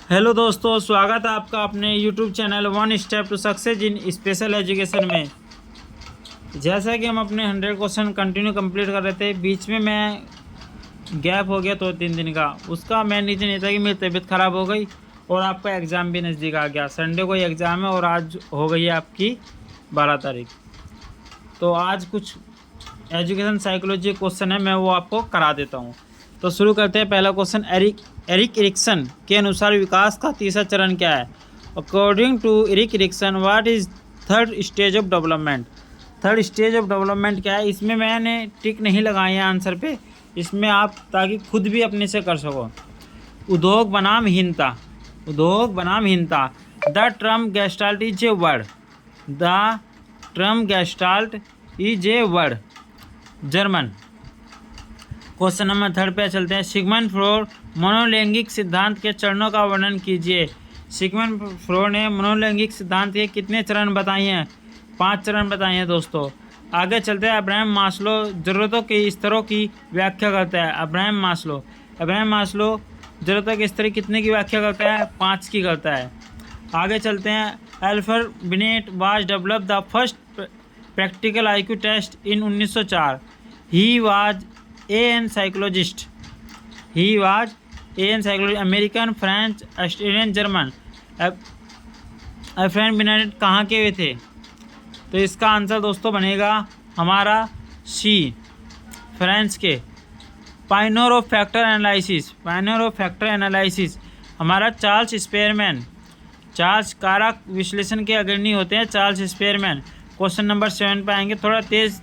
Hello दोस्तों, स्वागत है आपका अपने YouTube channel one step to success in special education में। जैसा कि हम अपने 100 क्वेश्चन कंटिन्यू कंप्लीट कर रहे थे, बीच में मैं गैप हो गया 2-3 दिन का। उसका मेन रीज़न ये था कि मेरी तबीयत ख़राब हो गई और आपका एग्ज़ाम भी नज़दीक आ गया। संडे को ही एग्ज़ाम है और आज हो गई है आपकी 12 तारीख। तो आज कुछ एजुकेशन साइकोलॉजी क्वेश्चन है, मैं वो आपको करा देता हूँ। तो शुरू करते हैं। पहला क्वेश्चन, एरिक इरिक्सन के अनुसार विकास का तीसरा चरण क्या है? According to Erik Erikson, what is third stage of development? Third stage of development क्या है? इसमें मैंने टिक नहीं लगाए हैं आंसर पे, इसमें आप ताकि खुद भी अपने से कर सको। उद्योग बनाम हीनता, उद्योग बनाम हीनता। The term gestalt is a word, the term gestalt is a word, German. Question number 3 पे चलते हैं। सिगमंड फ्रॉइड मनोलैंगिक सिद्धांत के चरणों का वर्णन कीजिए। सिगमंड फ्रॉइड ने मनोलैंगिक सिद्धांत के कितने चरण बताए हैं? 5 चरण बताए हैं दोस्तों। आगे चलते हैं। अब्राहम मास्लो ज़रूरतों के स्तरों की व्याख्या करता है। अब्राहम मास्लो ज़रूरतों के स्तर कितने की व्याख्या करता है? 5 की करता है। आगे चलते हैं। Alfred Binet was develop the first practical IQ test in 1904। ही was an psychologist, American, French, Australian, German. Alfred Binet कहाँ के हुए थे? तो इसका आंसर दोस्तों बनेगा हमारा सी, फ्रेंच के। पायनियर ऑफ फैक्टर एनालिसिस हमारा चार्ल्स स्पेयरमैन। चार्ल्स कारक विश्लेषण के अग्रणी होते हैं चार्ल्स स्पेयरमैन। क्वेश्चन नंबर 7 पे आएंगे। थोड़ा तेज़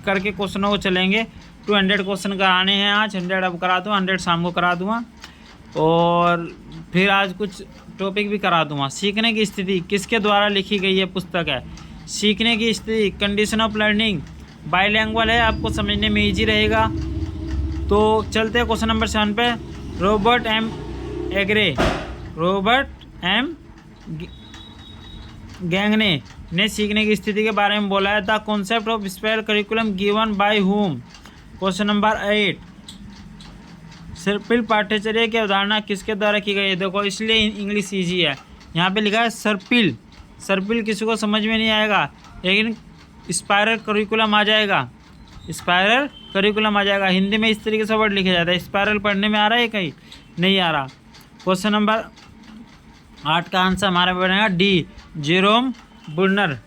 करके क्वेश्चनों को चलेंगे। 200 क्वेश्चन कराने हैं आज। 100 अब करा दूँ, 100 शाम को करा दूँगा और फिर आज कुछ टॉपिक भी करा दूँगा। सीखने की स्थिति किसके द्वारा लिखी गई है पुस्तक है? सीखने की स्थिति, कंडीशन ऑफ लर्निंग, बाइलैंग्वेज है, आपको समझने में ईजी रहेगा। तो चलते हैं क्वेश्चन नंबर 7 पे। रॉबर्ट एम गैंगने ने सीखने की स्थिति के बारे में बोला है। The concept of special curriculum given by whom. Question number 8, सर्पिल पाठ्यचर्या की अवधारणा किसके द्वारा की गई है? देखो इसलिए इंग्लिश ईजी है। यहाँ पे लिखा है सर्पिल किसी को समझ में नहीं आएगा, लेकिन स्पायरल करिकुलम आ जाएगा, हिंदी में इस तरीके से वर्ड लिखा जाता है। स्पायरल पढ़ने में आ रहा है कहीं? नहीं आ रहा। क्वेश्चन नंबर 8 का आंसर हमारा बनेगा D, Jerome Bruner.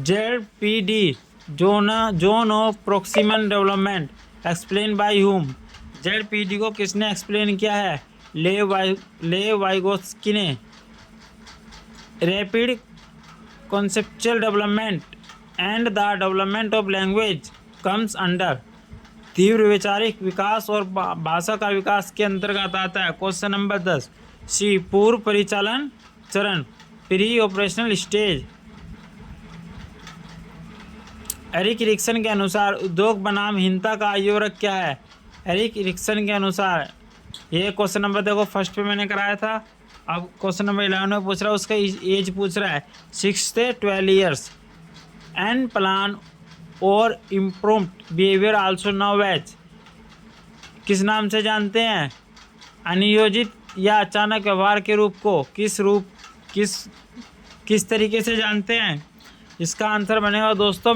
ZPD zone of proximal development explain by whom. ZPD को किसने एक्सप्लेन किया है? लेव वाइगोत्स्की ने। Rapid conceptual development and the development of language comes under. तीव्र वैचारिक विकास और भाषा का विकास के अंतर्गत आता है। क्वेश्चन नंबर 10, सी, पूर्व परिचालन चरण, pre operational stage. Erik Erikson के अनुसार उद्योग बनाम हीनता का आयोजक क्या है? एरिक इरिक्सन के अनुसार, ये क्वेश्चन नंबर देखो फर्स्ट पे मैंने कराया था, अब क्वेश्चन नंबर 11 में पूछ रहा है, उसका एज पूछ रहा है 6 से 12 ईयर्स। एंड प्लान और improved behaviour also now as, किस नाम से जानते हैं? अनियोजित या अचानक व्यवहार के रूप को किस तरीके से जानते हैं? इसका आंसर बनेगा दोस्तों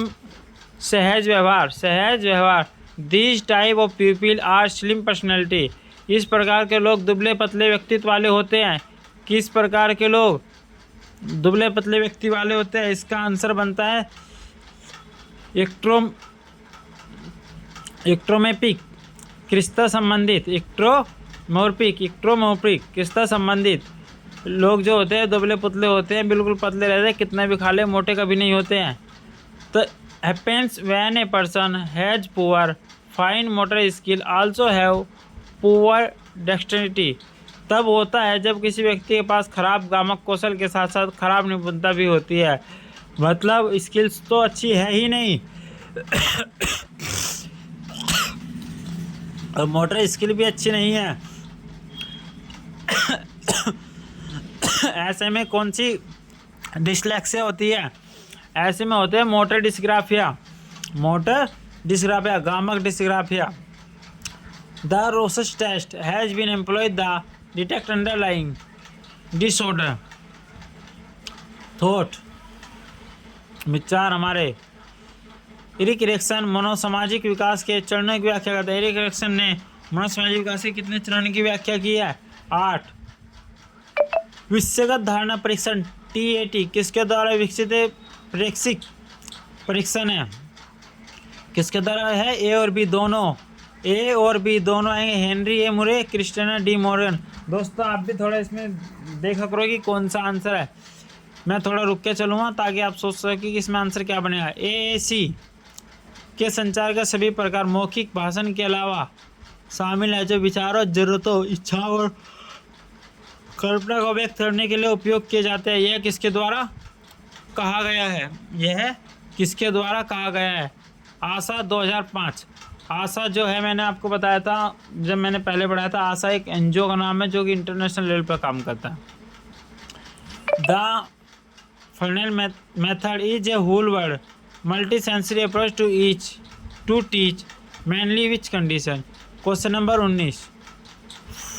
सहज व्यवहार। This type of people are slim personality. इस प्रकार के लोग दुबले पतले व्यक्तित्व वाले होते हैं। किस प्रकार के लोग दुबले पतले व्यक्ति वाले होते हैं? इसका आंसर बनता है एक्ट्रोमोर्फिक, किस्ता संबंधित, एक्ट्रोमोर्फिक किस्ता संबंधित लोग जो होते हैं दुबले पतले होते हैं, बिल्कुल पतले रहते हैं, कितना भी खा ले मोटे कभी नहीं होते हैं। तो happens when a person has poor fine motor skill also have poor dexterity. तब होता है जब किसी व्यक्ति के पास खराब गामक कौशल के साथ साथ खराब निपुणता भी होती है। मतलब स्किल्स तो अच्छी है ही नहीं और मोटर स्किल भी अच्छी नहीं है। ऐसे में कौन सी डिस्लेक्सिया होती है? ऐसे में होते हैं मोटर डिस्ग्राफिया, गामक dysgraphia. The Rorschach test has been employed the detect underlying disorder, thought, विचार हमारे। एरिक इरेक्सन मनोसामाजिक विकास के चरणों की व्याख्या करता है। एरिक इरेक्सन ने मनोसामाजिक विकास के कितने चरणों की व्याख्या की है? 8। विषयगत धारणा परीक्षण TAT किसके द्वारा विकसित प्रेक्षिक परीक्षण है? किसके द्वारा है? ए और बी दोनों, ए और बी दोनों आएंगे। हेनरी ए मुरे, क्रिस्टिना डी मॉर्गन। दोस्तों आप भी थोड़ा इसमें देखा करो कि कौन सा आंसर है। मैं थोड़ा रुक के चलूँगा ताकि आप सोच सकें कि इसमें आंसर क्या बनेगा। AAC के संचार का सभी प्रकार मौखिक भाषण के अलावा शामिल है, जो विचारों, जरूरतों, इच्छाओं और कल्पना को व्यक्त करने के लिए उपयोग किए जाते हैं। यह किसके द्वारा कहा गया है? यह किसके द्वारा कहा गया है? आशा 2005। आशा जो है मैंने आपको बताया था जब मैंने पहले पढ़ाया था, आशा एक NGO का नाम है जो कि इंटरनेशनल लेवल पर काम करता है। The funnel method is a whole word multi sensory approach to teach mainly which condition. Question number 19।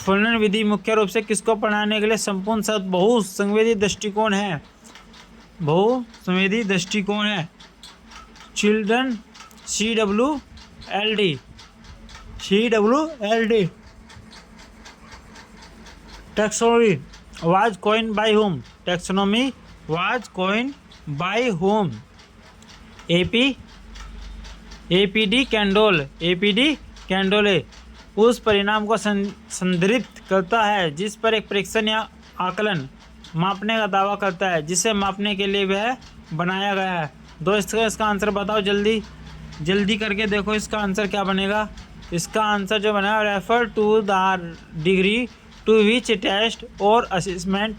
Funnel विधि मुख्य रूप से किसको पढ़ाने के लिए संपूर्ण शब्द बहुसंवेदी दृष्टिकोण है? बहुसंवेदी दृष्टिकोण है। Children CWLD। Taxonomy was coined bye whom? Taxonomy was coined bye whom? APD कैंडोले उस परिणाम को संदर्भित करता है जिस पर एक परीक्षण या आकलन मापने का दावा करता है, जिसे मापने के लिए वह बनाया गया है। दोस्तों इसका आंसर बताओ, जल्दी करके देखो इसका आंसर क्या बनेगा। इसका आंसर जो बना refer to the degree to which test or assessment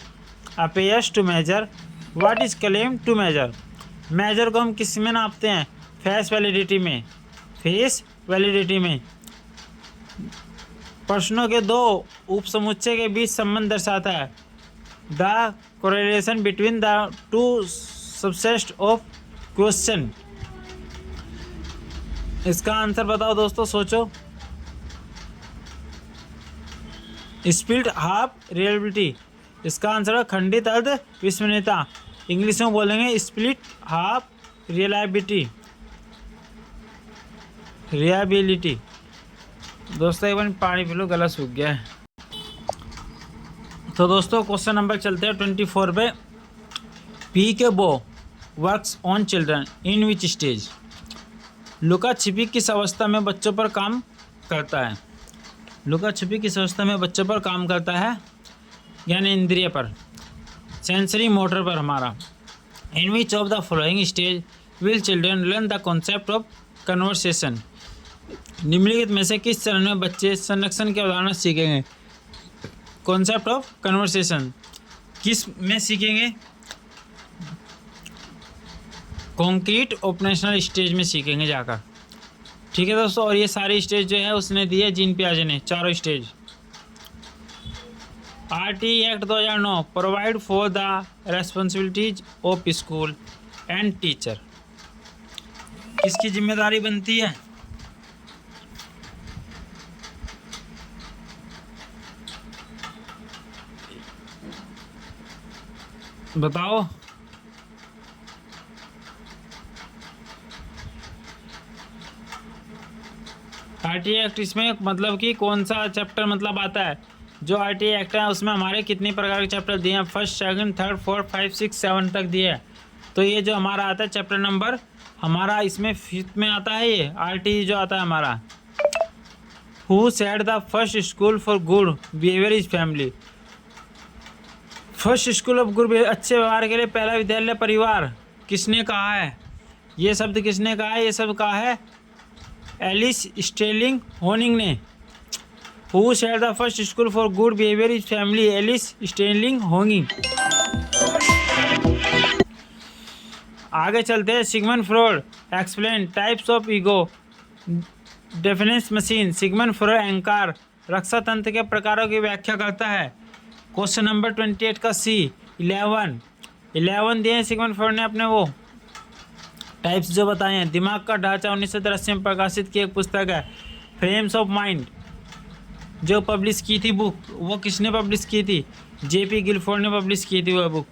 appears to measure what is claim to measure. Measure को हम किस में नापते हैं? फेस वैलिडिटी में। प्रश्नों के दो उपसमुच्चय के बीच संबंध दर्शाता है। The correlation between the two subset of question. इसका आंसर बताओ दोस्तों, सोचो। Split half reality. इसका आंसर है खंडित अर्ध विस्मरणीयता। इंग्लिश में बोलेंगे स्प्लिट हाफ रियलिबिलिटी। दोस्तों एक बार पानी पी लो, गला सूख गया है। तो दोस्तों क्वेश्चन नंबर चलते हैं 24 पे। PK बो works on children in which stage. लुका छिपी किस अवस्था में बच्चों पर काम करता है? लुका छिपी किस अवस्था में बच्चों पर काम करता है? यानी इंद्रिय पर, सेंसरी मोटर पर हमारा। In which of the following stage will children learn the concept of conversation. निम्नलिखित में से किस चरण में बच्चे संरक्षण के उदाहरण सीखेंगे? कॉन्सेप्ट ऑफ कन्वर्सेशन किस में सीखेंगे? कॉन्क्रीट ऑपरेशनल स्टेज में सीखेंगे जाकर। ठीक है दोस्तों, और ये सारी स्टेज जो है उसने दी है जीन पियाजे ने, चारों stage. RT act 2009 provide for the responsibilities of school and teacher. किसकी जिम्मेदारी बनती है? बताओ। RT एक्ट इसमें मतलब कि कौन सा चैप्टर मतलब आता है? जो RT एक्ट है उसमें हमारे कितने प्रकार के चैप्टर दिए हैं? 1st, 2nd, 3rd, 4th, 5, 6, 7 तक दिए हैं। तो ये जो हमारा आता है चैप्टर नंबर हमारा इसमें 5th में आता है। ये RT जो आता है हमारा, who said the first school for good behaviour is family. First school of good behaviour, अच्छे व्यवहार के लिए पहला विद्यालय परिवार। किसने कहा है? ये शब्द किसने कहा है? ये सब कहा है एलिस स्टेलिंग होनिंग ने। Who said the first school for good behaviour is family, Alice Sterling Honig. आगे चलते हैं। Sigmund Freud explain types of ego defence machine. Sigmund Freud अहंकार रक्षा तंत्र के प्रकारों की व्याख्या करता है। क्वेश्चन नंबर 28 का C 11 दिए सिगमंड फ्रॉइड ने अपने वो टाइप्स जो बताए हैं। दिमाग का ढांचा 1983 में प्रकाशित की एक पुस्तक है फ्रेम्स ऑफ माइंड। जो पब्लिश की थी बुक, वो किसने पब्लिश की थी? जेपी गिलफोर्ड ने पब्लिश की थी वह बुक।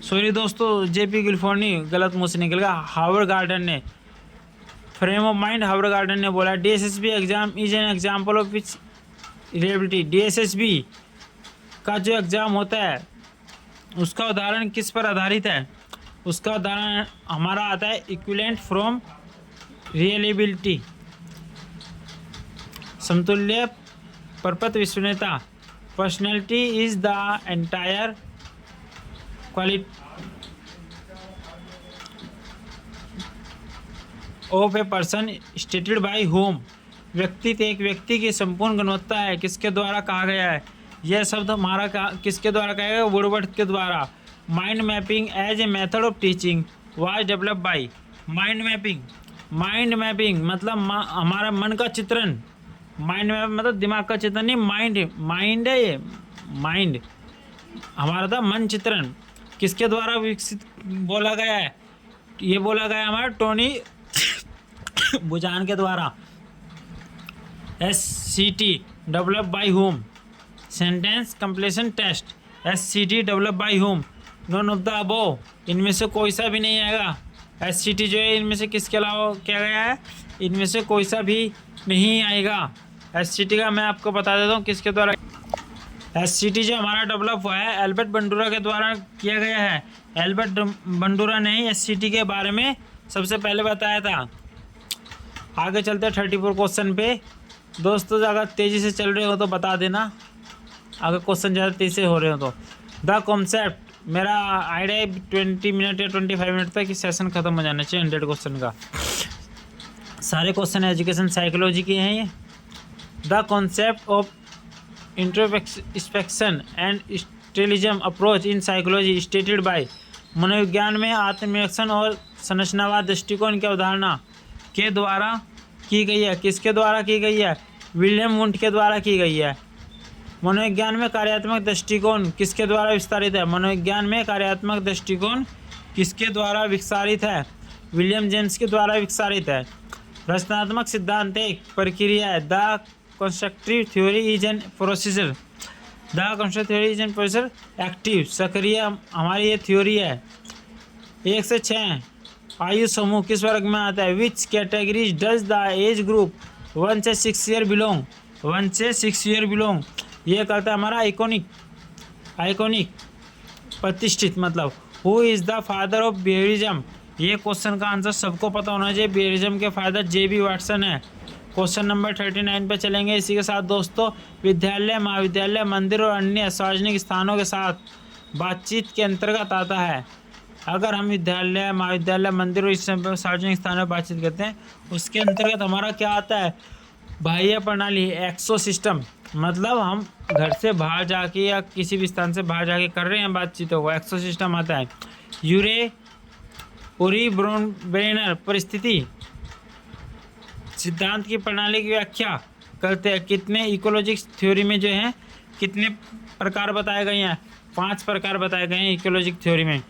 सॉरी दोस्तों, जेपी गिलफोर्ड नहीं, गलत मुंह से निकल गया, हार्वर्ड गार्डन ने। Frame of mind Harvard garden ने बोला। DSSB exam is an example of which reliability. DSSB का जो एग्ज़ाम होता है उसका उदाहरण किस पर आधारित है? उसका उदाहरण हमारा आता है इक्विवेलेंट फ्रॉम रियलेबिलिटी, समतुल्य परपत विश्वसनीयता। Personality is the entire quality of a person stated by home. व्यक्तित्व एक व्यक्ति की संपूर्ण गुणवत्ता है, किसके द्वारा कहा गया है? यह शब्द हमारा किसके द्वारा कहा गया? वुडवर्ड के द्वारा। Mind mapping as a method of teaching was develop by. Mind mapping मतलब हमारा मन का चित्रण। माइंड मैप मतलब दिमाग का चित्रण नहीं, माइंड है ये, माइंड हमारा था मन चित्रण। किसके द्वारा विकसित बोला गया है? ये बोला गया हमारा टोनी बुचान के द्वारा। SCT develop by home. Sentence completion test, SCT develop by home. None of the above, इनमें से कोई सा भी नहीं आएगा। SCT जो है इनमें से किसके अलावा क्या गया है? इनमें से कोई सा भी नहीं आएगा। SCT का मैं आपको बता देता हूँ किसके द्वारा। SCT जो हमारा डेवलप हुआ है एल्बर्ट बंडूरा के द्वारा किया गया है। एल्बर्ट बंडूरा ने SCT के बारे में सबसे पहले बताया था। आगे चलते हैं 34 क्वेश्चन पे। दोस्तों अगर तेज़ी से चल रहे हो तो बता देना, अगर क्वेश्चन ज़्यादा तेज़ी से हो रहे हो तो। द कॉन्सेप्ट, मेरा आइडिया है 20 मिनट या 25 मिनट तक कि सेशन खत्म हो जाना चाहिए 100 क्वेश्चन का। सारे क्वेश्चन एजुकेशन साइकोलॉजी के हैं ये। The concept of introspection and intelligence approach in psychology stated by. मनोविज्ञान में आत्मनिरीक्षण और संरचनावाद दृष्टिकोण की अवधारणा के द्वारा की गई है। किसके द्वारा की गई है? विलियम वुंट के द्वारा की गई है। मनोविज्ञान में कार्यात्मक दृष्टिकोण किसके द्वारा विस्तारित है? मनोविज्ञान में कार्यात्मक दृष्टिकोण किसके द्वारा विकसित है? विलियम जेम्स के द्वारा विकसित है। रचनात्मक सिद्धांत एक प्रक्रिया है। The constructive theory is an procedure. The constructive theory is an procedure active, सक्रिय हमारी ये थ्योरी है। 1 से 6 आयु समूह किस वर्ग में आता है? Which categories does the age group 1 से 6 ईयर बिलोंग? 1 से 6 ईयर बिलोंग। ये करता है हमारा आइकॉनिक प्रतिष्ठित, मतलब who is the father of behaviourism. ये क्वेश्चन का आंसर सबको पता होना चाहिए। बिहेवियरिज्म के फादर JB वाटसन है। क्वेश्चन नंबर 39 पे चलेंगे। इसी के साथ दोस्तों विद्यालय, महाविद्यालय, मंदिर और अन्य सार्वजनिक स्थानों के साथ बातचीत के अंतर्गत आता है। अगर हम विद्यालय, महाविद्यालय, मंदिर और इस सार्वजनिक स्थानों में बातचीत करते हैं उसके अंतर्गत हमारा क्या आता है? बाह्य प्रणाली, एक्सो सिस्टम, मतलब हम घर से बाहर जाके या किसी भी स्थान से बाहर जाके कर रहे हैं बातचीतों को, एक्सो सिस्टम आता है। यूरी ब्रेनर परिस्थिति सिद्धांत की प्रणाली की व्याख्या करते हैं। कितने इकोलॉजिक्स थ्योरी में जो है कितने प्रकार बताए गए हैं? 5 प्रकार बताए गए हैं इकोलॉजिक थ्योरी में।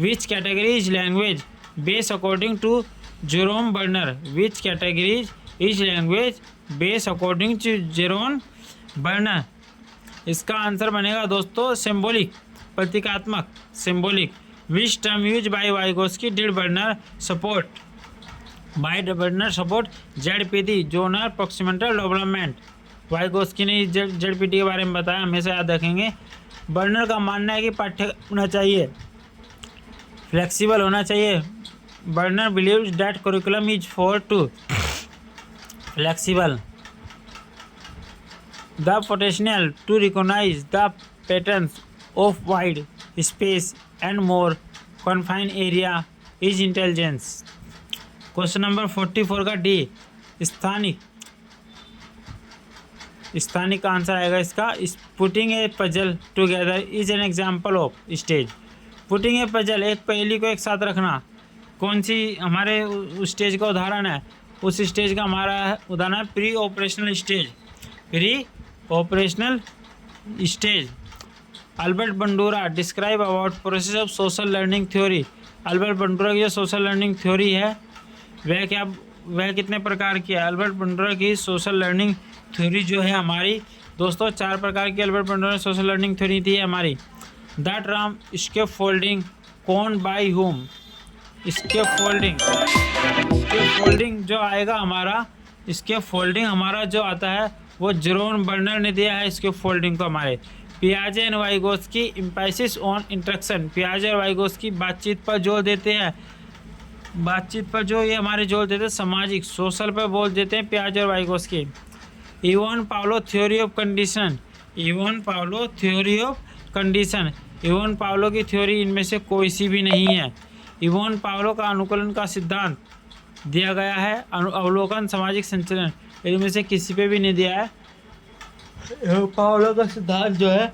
Which category is language base according to Jerome Bruner. Which categories is language base according to Jerome Bruner. इसका आंसर बनेगा दोस्तों सिंबॉलिक, प्रतीकात्मक, symbolic. Which term use by Vygotsky did Bruner support? By Bruner support ZPD zone of proximal development. Vygotsky ने ZPD के बारे में बताया, हमेशा याद रखेंगे। बर्नर का मानना है कि पाठ्यक्रम होना चाहिए, फ्लेक्सिबल होना चाहिए। Bruner believes that curriculum is for to flexible. The potential to recognise the patterns of wide space and more confined area is intelligence. Question number 44 का D स्थानिक का आंसर आएगा इसका। Putting a puzzle together is an example of stage. Putting a puzzle, एक पहेली को एक साथ रखना, कौन सी हमारे उस स्टेज का उदाहरण है? उस स्टेज का हमारा उदाहरण है pre operational stage. Pre operational stage. Albert Bandura describe about process of social learning theory. Albert Bandura की जो सोशल लर्निंग थ्योरी है वह कितने प्रकार की है? अल्बर्ट बंडूरा की सोशल लर्निंग थ्योरी जो है हमारी दोस्तों, 4 प्रकार की Albert bundler social learning theory थी हमारी। द टर्म स्केप फोल्डिंग कौन बाय होम, स्केप फोल्डिंग जो आएगा हमारा, स्केप फोल्डिंग हमारा जो आता है वो जेरोम बर्नर ने दिया है स्केप फोल्डिंग को हमारे। पियाजे and Vygotsky emphasis on interaction, पियाजे और वाइगोस्की बातचीत पर जोर देते हैं, बातचीत पर जो ये हमारे जोर देते हैं, सामाजिक सोशल पर बोल देते हैं पियाजे और Vygotsky. Ivan Pavlov theory of condition, Ivan Pavlov theory of condition, Ivan Pavlov की थ्योरी इनमें से कोई सी भी नहीं है। इवान पावलो का अनुकूलन का सिद्धांत दिया गया है, अवलोकन सामाजिक संचलन इनमें से किसी पे भी नहीं दिया है। पावलो का सिद्धांत जो है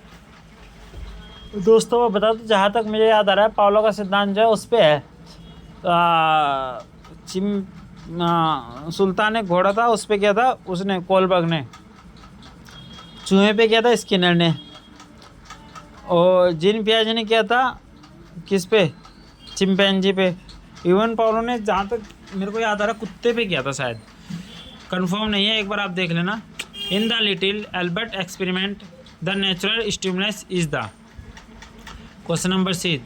दोस्तों मैं बता दूं, जहाँ तक मुझे याद आ रहा है पावलो का सिद्धांत जो है उस पर है, सुल्तान एक घोड़ा था, उस पर क्या था उसने, कोलबर्ग ने। चूहे पे क्या था, स्किनर ने। और जीन पियाजे ने किया था किस पे, चिंपैंजी पे। इवन पावलो ने जहाँ तक मेरे को याद आ रहा कुत्ते पे किया था शायद, कंफर्म नहीं है, एक बार आप देख लेना। In the little Albert experiment the natural stimulus is the, question number C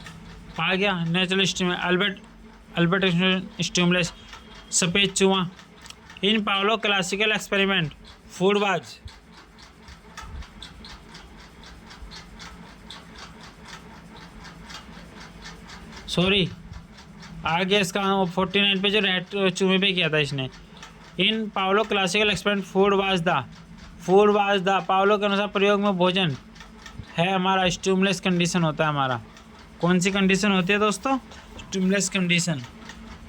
आ गया, नेचुरल स्टिमुलस एल्बर्ट स्टिमुलस सफ़ेद चूहा। In Pavlov classical experiment food was, sorry आ गया इसका 49 पे जो रेड चूहे पे किया था इसने। In Pavlov classical experiment food was the, Pavlov के अनुसार प्रयोग में भोजन है हमारा स्टिमुलस कंडीशन होता है हमारा। कौन सी कंडीशन होती है दोस्तों, स्टिमुलस कंडीशन,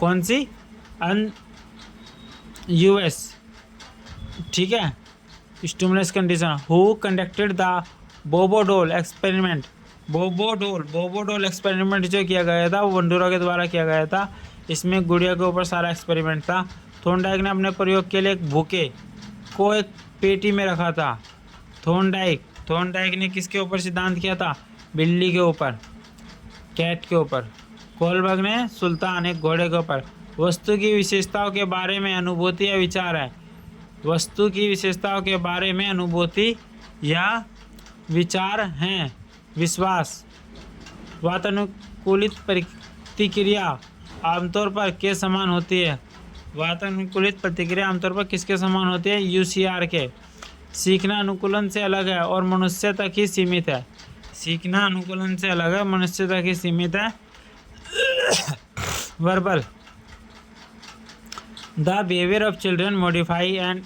कौन सी, यूएस, ठीक है, stimulus condition. Who conducted the Bobo doll experiment, Bobo doll experiment जो किया गया था वो बंडूरा के द्वारा किया गया था। इसमें गुड़िया के ऊपर सारा एक्सपेरिमेंट था। थॉर्नडाइक ने अपने प्रयोग के लिए एक भूखे को एक पेटी में रखा था। थॉर्नडाइक ने किसके ऊपर सिद्धांत किया था, बिल्ली के ऊपर, कैट के ऊपर। कोलबर्ग ने सुल्तान एक घोड़े के ऊपर। वस्तु की विशेषताओं के बारे में अनुभूति या विचार है, वस्तु की विशेषताओं के बारे में अनुभूति या विचार हैं। विश्वास, वातानुकूलित प्रतिक्रिया आमतौर पर के समान होती है, वातानुकूलित प्रतिक्रिया आमतौर पर किसके समान होती है, यूसीआर के। सीखना अनुकूलन से अलग है और मनुष्य तक ही सीमित है, सीखना अनुकूलन से अलग है, मनुष्य तक ही सीमित है। Verbal, the behaviour of children modify and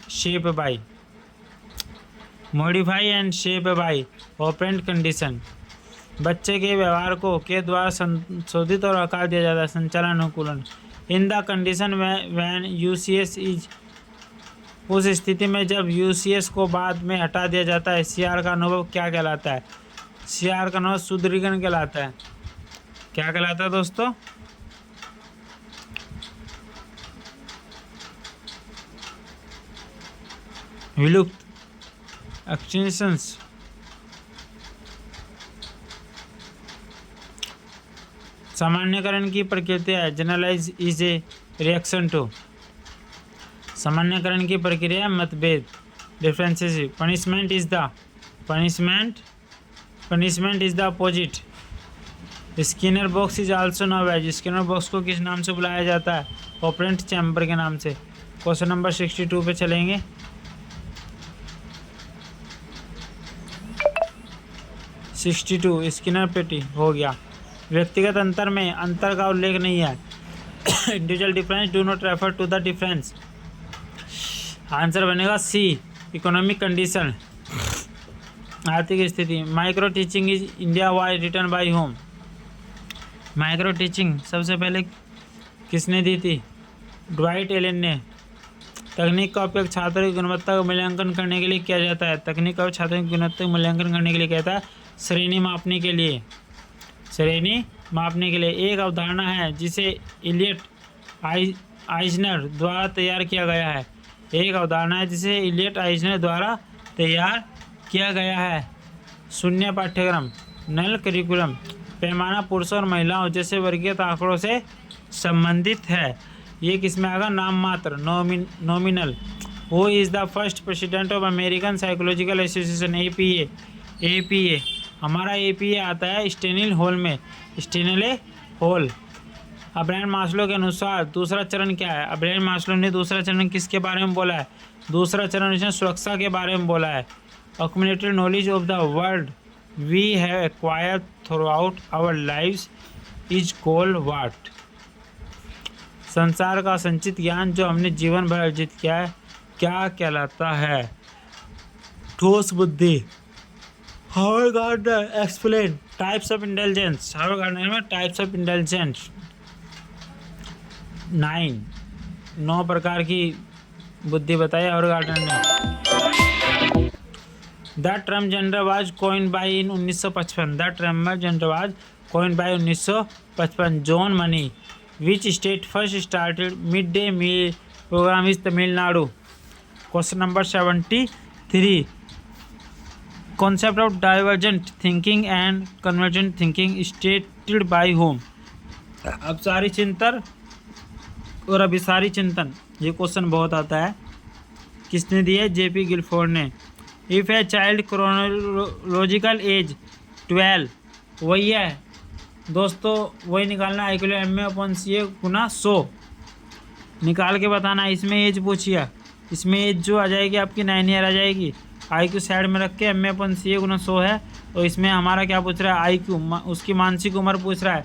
shape by operant condition, बच्चे के व्यवहार को के द्वारा संशोधित और आकार दिया जाता है, संचालन अनुकूलन। In the condition when UCS is, उस स्थिति में जब यूसीएस को बाद में हटा दिया जाता है, सीआर का अनुभव क्या कहलाता है, सीआर का अनुभव सुदृढ़ीकरण कहलाता है। क्या कहलाता है दोस्तों, विलुप्त, एक्सटिंक्शंस, सामान्यकरण की प्रक्रिया है, generalize is a reaction to, सामान्यकरण की प्रक्रिया मतभेद, differentiation. Punishment is the opposite. Skinner box is also known as, Skinner box को किस नाम से बुलाया जाता है, ऑपरेंट चैम्बर के नाम से। क्वेश्चन नंबर 62 पे चलेंगे। स्किनर पेटी हो गया। व्यक्तिगत अंतर में अंतर का उल्लेख नहीं है। Individual difference do not refer to the difference. Answer बनेगा सी, इकोनॉमिक कंडीशन, आर्थिक स्थिति। Micro teaching is India y written by home, micro teaching सबसे पहले किसने दी थी, ड्वाइट एलन ने। तकनीक का उपयोग छात्रों की गुणवत्ता का मूल्यांकन करने के लिए किया जाता है, तकनीक का उपयोग छात्रों की गुणवत्ता का मूल्यांकन करने के लिए कहता है, श्रेणी मापने के लिए, श्रेणी मापने के लिए। एक अवधारणा है जिसे इलियट आइजनर द्वारा तैयार किया गया है, एक अवधारणा है जिसे इलियट आइजनर द्वारा तैयार किया गया है। शून्य पाठ्यक्रम, नल करिकुलम, पैमाना पुरुषों और महिलाओं जैसे वर्गीकृत आंकड़ों से संबंधित है। ये किस में आएगा, नाम मात्र, nominal. Who is the first president of American psychological association APA। हमारा APA आता है स्टेनिल हॉल में, स्टेनिले हॉल। अब्राहम मास्लो के अनुसार दूसरा चरण क्या है? अब्राहम मास्लो ने दूसरा चरण किसके बारे में बोला है? दूसरा चरण इसने सुरक्षा के बारे में बोला है। Accumulated knowledge of the world we have acquired throughout our lives is called what? संसार का संचित ज्ञान जो हमने जीवन भर अर्जित किया है क्या कहलाता है? ठोस बुद्धि। Howard Gardner explain types of intelligence. Howard Gardner में टाइप्स ऑफ इंटेलिजेंस 9 प्रकार की बुद्धि बताई हावर्ड गार्डनर ने। The term gender was coin by in 1955। The term gender was coin by 1955। John Money. Which state first started mid day meal programme is Tamil Nadu. Question number 73। Concept of divergent thinking and convergent thinking stated by home. अपसारी चिंतन और अभिसारी चिंतन, ये question बहुत आता है। किसने दिया? JP गिलफोर्ड ने। If a child chronological age 12, वही है दोस्तों, वही निकालना है। MA/CA गुना 100 निकाल के बताना। इसमें एज पूछिए, इसमें एज जो आ जाएगी आपकी 9 ईयर आ जाएगी। IQ साइड में रख के MA/CA गुना 100 है। और इसमें हमारा क्या पूछ रहा है? IQ, उसकी मानसिक उम्र पूछ रहा है।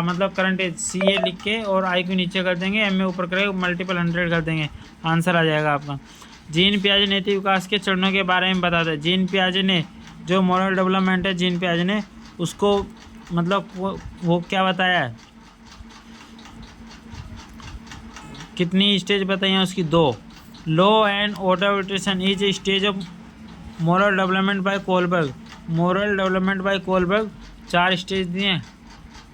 मतलब करंट एज CA लिख के और IQ नीचे कर देंगे, MA ऊपर करेंगे, मल्टीपल 100 कर देंगे, आंसर आ जाएगा आपका। जीन पियाजे नैतिक विकास के चरणों के बारे में बताते हैं। जीन पियाजे ने जो मॉरल डेवलपमेंट है, जीन पियाजे ने उसको मतलब वो क्या बताया है? कितनी स्टेज बताई हैं उसकी? 2। Law and order is a stage of moral development bye Kohlberg. Moral development bye Kohlberg 4 stage दिए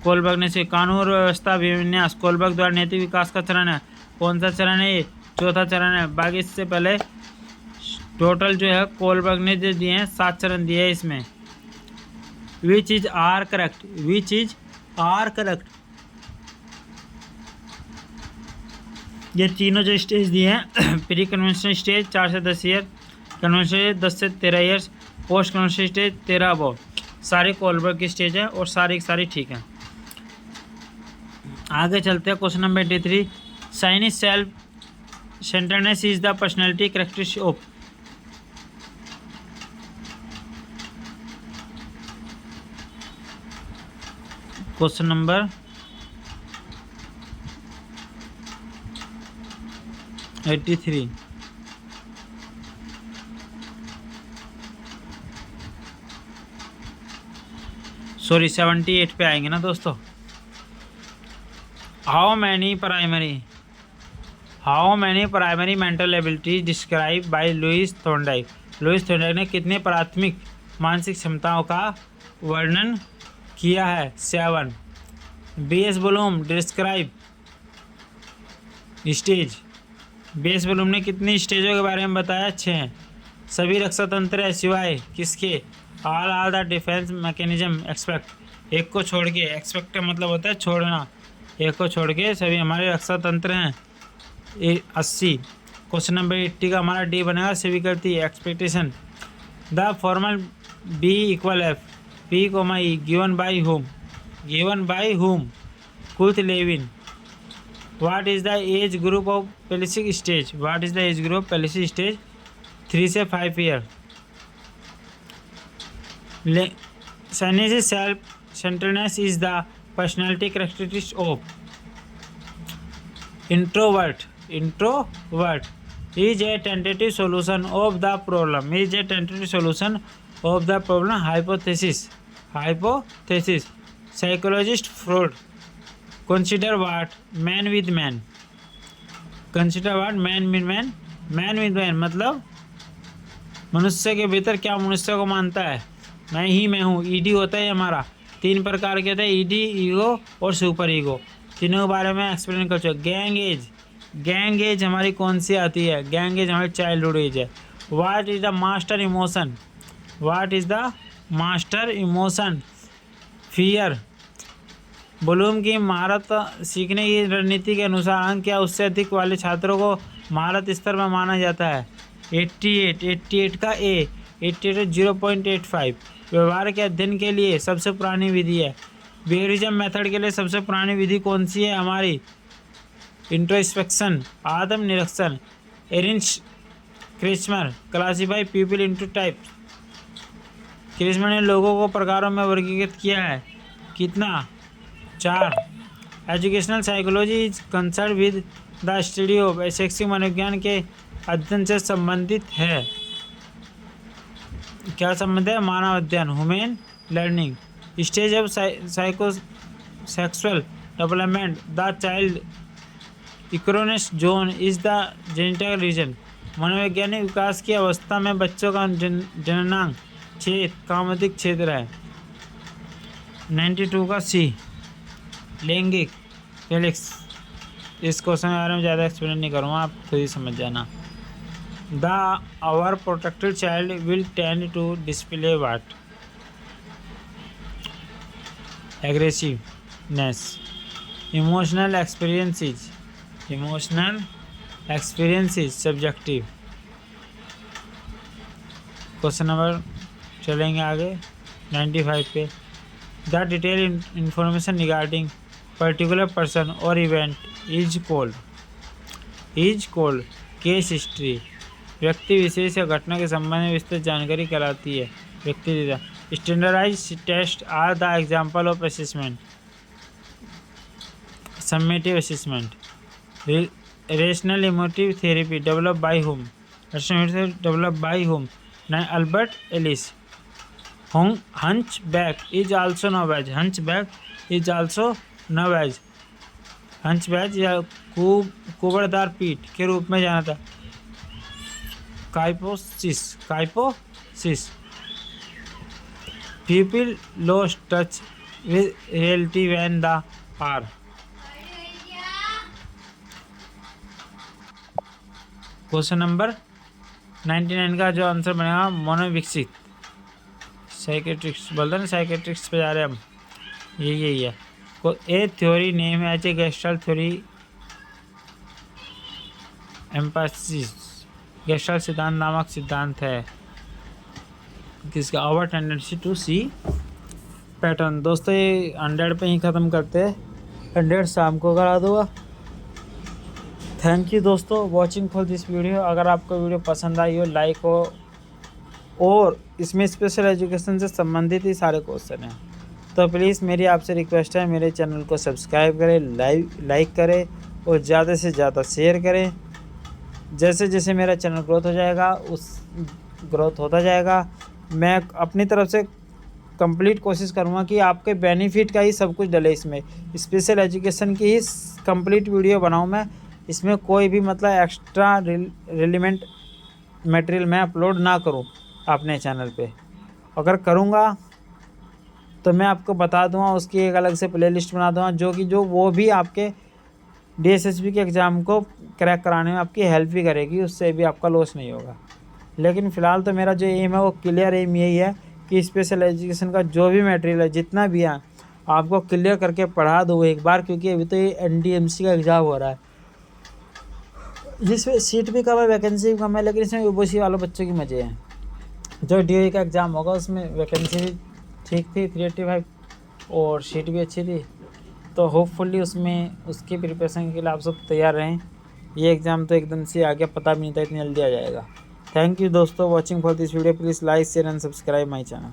कोलबर्ग ने से। कानून और व्यवस्था अभिविन्यास कोलबर्ग द्वारा नैतिक विकास का चरण है। कौन सा चरण है? ये 4था चरण है। बाकी इससे पहले टोटल जो है कोलबर्ग ने जो दिए हैं 7 चरण दिए हैं इसमें। Which is are correct? Which is are correct? ये तीनों जो स्टेज दिए हैं, प्री कन्वेंशनल स्टेज 4 से 10 ईयर, कन्वेंशनल 10 से 13 years, post conventional stage 13 above, सारे कोलबर्ग की स्टेज है और सारी ठीक है। आगे चलते हैं। Question number 83। Cynic self centredness is the personality characteristic of. Question number 83। Sorry 78 पे आएंगे ना दोस्तों। How many primary mental abilities describe by Louis Thorndike. Louis Thorndike ने कितने प्राथमिक मानसिक क्षमताओं का वर्णन किया है? 7। BS Bloom describe stage. BS Bloom ने कितनी स्टेजों के बारे में बताया? 6। सभी रक्षा तंत्र है सिवाय किसके? All the defence mechanism expect. एक को छोड़ के, एक्सपेक्ट का मतलब होता है छोड़ना, एक को छोड़ के सभी हमारे रक्षा तंत्र हैं। 80। क्वेश्चन नंबर 80 का हमारा D बनेगा स्वीकृति expectation. The formal B = F P, E given by whom? Kurt Lewin. What is the age group of phallic stage? What is the age group phallic stage? 3 से 5 year. Self-centeredness is the personality characteristic of introvert is a tentative solution of the problem. Hypothesis. Psychologist Freud consider what? Man with man. मतलब मनुष्य के भीतर क्या मनुष्य को मानता है? मैं हूँ। ED होता है हमारा 3 प्रकार के होते हैं, ED, ईगो और सुपर ईगो। तीनों के बारे में एक्सप्लेन कर चुके। गैंग एज हमारी कौन सी आती है? गैंग एज हमारी चाइल्डहुड एज है। What is the master emotion? Fear. Bloom की महारत सीखने की रणनीति के अनुसार अंक या उससे अधिक वाले छात्रों को महारत स्तर में माना जाता है 88 का ए, 88 0.85। व्यवहार के अध्ययन के लिए सबसे पुरानी विधि है। बिहेवियरिज्म मेथड के लिए सबसे पुरानी विधि कौन सी है हमारी? इंट्रोस्पेक्शन, आत्म निरीक्षण। एरिंस क्रिस्मर क्लासीफाई पीपल इनटू टाइप। क्रिस्मर ने लोगों को प्रकारों में वर्गीकृत किया है। कितना? 4। Educational psychology is concern with the study of शैक्षिक मनोविज्ञान के अध्ययन से संबंधित है। क्या संबंध है? मानव अध्ययन, human learning. Stage of psychosexual development, the child erogenous zone is the genital region. मनोवैज्ञानिक विकास की अवस्था में बच्चों का जननांग क्षेत्र कामोदिक क्षेत्र है। 92 का सी। लैंगिक फेलिक्स। इस क्वेश्चन के बारे में ज़्यादा एक्सप्लेन नहीं करूँगा, आप खुद ही समझ जाना। The overprotected child will tend to display what? Aggressiveness. Emotional experiences subjective. Question number चलेंगे आगे 95 पे। The detail information regarding particular person और event is called case history. व्यक्ति विशेष या घटना के संबंध में विस्तृत जानकारी कहलाती है। व्यक्ति standardised test are the example of assessment. Summative assessment. Rational emotive therapy develop by home. Albert Ellis. hunchback is also known as hunchback या कुबड़दार पीठ के रूप में जाना था। काइपोसिस। People lost touch with reality when the are। Question number 99 का जो answer बनेगा मनोविकसित। साइकेट्रिक्स बोलते हैं, साइकेट्रिक्स पे जा रहे हैं हम, यही है। A theory name as a gestalt theory emphasis. Gestalt सिद्धांत नामक सिद्धांत है किसका? Our tendency to see pattern. दोस्तों ये 100 पे ही ख़त्म करते हैं, 100 शाम को करा दूँगा। थैंक यू दोस्तों वॉचिंग फॉर दिस वीडियो। अगर आपको वीडियो पसंद आई हो लाइक हो, और इसमें स्पेशल एजुकेशन से संबंधित ही सारे क्वेश्चन हैं, तो प्लीज़ मेरी आपसे रिक्वेस्ट है मेरे चैनल को सब्सक्राइब करें, लाइक करें और ज़्यादा से ज़्यादा शेयर करें। जैसे जैसे मेरा चैनल ग्रोथ होता जाएगा, मैं अपनी तरफ से कंप्लीट कोशिश करूँगा कि आपके बेनिफिट का ही सब कुछ डले इसमें। स्पेशल एजुकेशन की ही कंप्लीट वीडियो बनाऊँ मैं, इसमें कोई भी मतलब एक्स्ट्रा रिलेवेंट मटेरियल मैं अपलोड ना करूँ अपने चैनल पे। अगर करूँगा तो मैं आपको बता दूँगा, उसकी एक अलग से प्लेलिस्ट बना दूँगा जो वो भी आपके DSSB के एग्ज़ाम को क्रैक कराने में आपकी हेल्प भी करेगी, उससे भी आपका लॉस नहीं होगा। लेकिन फ़िलहाल तो मेरा जो एम है वो क्लियर एम यही है कि स्पेशल एजुकेशन का जो भी मटेरियल है जितना भी है आपको क्लियर करके पढ़ा दो एक बार, क्योंकि अभी तो ये NDMC का एग्ज़ाम हो रहा है जिसमें सीट भी कम है, वैकेंसी भी कम है, लेकिन इसमें OBC वालों बच्चों की मज़े हैं। जो DOE का एग्ज़ाम होगा उसमें वैकेंसी भी ठीक थी 385 और सीट भी अच्छी थी, तो होपफुली उसमें उसकी प्रिपरेशन के लिए आप सब तैयार रहें। ये एग्ज़ाम तो एकदम से आगे पता भी नहीं था इतनी जल्दी आ जाएगा। थैंक यू दोस्तों watching for this video. Please like share and subscribe my channel.